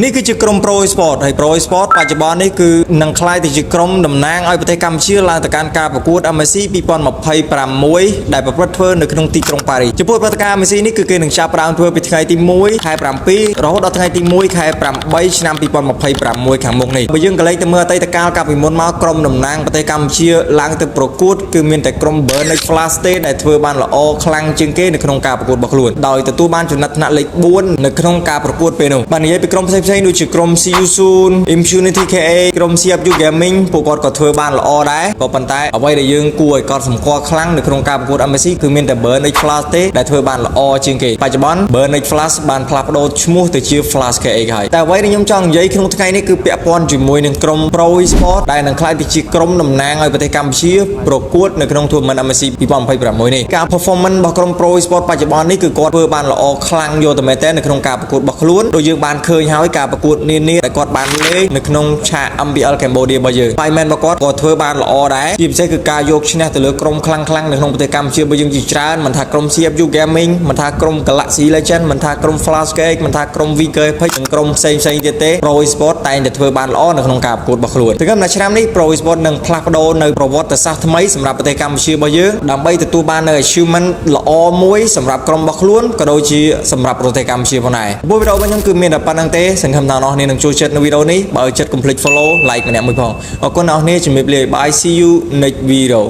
នេះគឺជាក្រុម Pro Sport ហើយ Pro Sport បច្ចុប្បន្ននេះគឺនឹងក្លាយទៅជាក្រុមតំណាងឲ្យប្រទេសកម្ពុជាឡើងទៅកាន់ការប្រកួត MSC 2026ដែលប្រព្រឹត្តធ្វើនៅក្នុងទីក្រុងប៉ារីសចំពោះព្រឹត្តិការណ៍ MSC នេះគឺគេនឹងចាប់ផ្ដើមធ្វើពីថ្ងៃទី1ខែ7រហូតដល់ថ្ងៃទី1ខែ8ឆ្នាំ2026ខាងមុខនេះបើយើងក៏លេចទៅមើលអតីតកាលកាលពីមុនមកក្រុមតំណាងប្រទេសកម្ពុជាឡើងទៅប្រកួតគឺមានតែក្រុម Burnage Flash ទេដែលធ្វើបានល្អខ្លាំងជាងគេនៅក្នុងការប្រកួតរបស់ខ្លួនដោយទទួលបានចំណាត់ថ្នាក់លេខ4នៅក្នុងការប្រកួតពេលនោះបាននិយាយពីក្រុមផ្សេងៗដូចជាក្រុម See You Soon Impunity KA ក្រុម CFU Gaming ពួកគាត់ក៏ធ្វើបានល្អដែរក៏ប៉ុន្តែអ្វីដែលយើងគួរឲ្យកត់សម្គាល់ខ្លាំងនៅក្នុងការប្រកួត MSC គឺមានតែ Burnage Flash ទេដែលធ្វើបានល្អជាងគេបច្ចុប្បន្ន Burnage Flash បានផ្លាស់ប្ដូរឈ្មោះទៅជា Flash KA ហើយតែអ្វីដែលខ្ញុំចង់និយាយក្នុងថ្ងៃនេះគឺពាក់ព័ន្ធជាមួយនឹងក្រុម Pro Sport ដែលនឹងក្លាយទៅជាក្រុមតំណាងឲ្យប្រទេសកម្ពុជាប្រកួតនៅក្នុង Tournament MSC 2026នេះការ performance របស់ក្រុម Pro Sport បច្ចុប្បន្ននេះគឺគាត់ធ្វើបានល្អខ្លាំងយកតែមែនតើនៅក្នុងការប្រកួតរបស់ខ្លួនដូចយើងបានឃើញហើយការប្រកួតនានាដែលគាត់បានលេងនៅក្នុងឆាក MPL Cambodia របស់យើង Fireman របស់គាត់ក៏ធ្វើបានល្អដែរជាពិសេសគឺការយកឈ្នះទៅលើក្រុមខ្លាំងៗនៅក្នុងប្រទេសកម្ពុជារបស់យើងជាច្រើនមិនថាក្រុម CFU Gaming មិនថាក្រុម Galaxy Legend មិនថាក្រុម Flash Cake មិនថាក្រុម VK Page និងក្រុមផ្សេងៗទៀតទេ Pro Sport តែងតែធ្វើបានល្អនៅក្នុងការប្រកួតរបស់ខ្លួនតែក្នុងឆ្នាំនេះ Pro Sport នឹងផ្លាស់ប្ដូរនៅប្រវត្តិសាស្ត្រថ្មីសម្រាប់ប្រទេសកម្ពុជារបស់យើងដើម្បីទទួលបាននៅ achievement ល្អមួយសម្រាប់ក្រុមរបស់ខ្លួនក៏ដូចជាសម្រាប់ប្រទេសកម្ពុជាផងដែរវីដេអូរបស់ខ្ញុំគឺមានតែប៉ុណ្្នឹងទេសង្ឃឹមថាអ្នកនរគ្នានឹងចូលចិត្តនៅវីដេអូនេះបើចូលចិត្តកុំភ្លេច follow like ម្នាក់មួយផងអរគុណអ្នកនរគ្នាជំរាបលា bye see you next video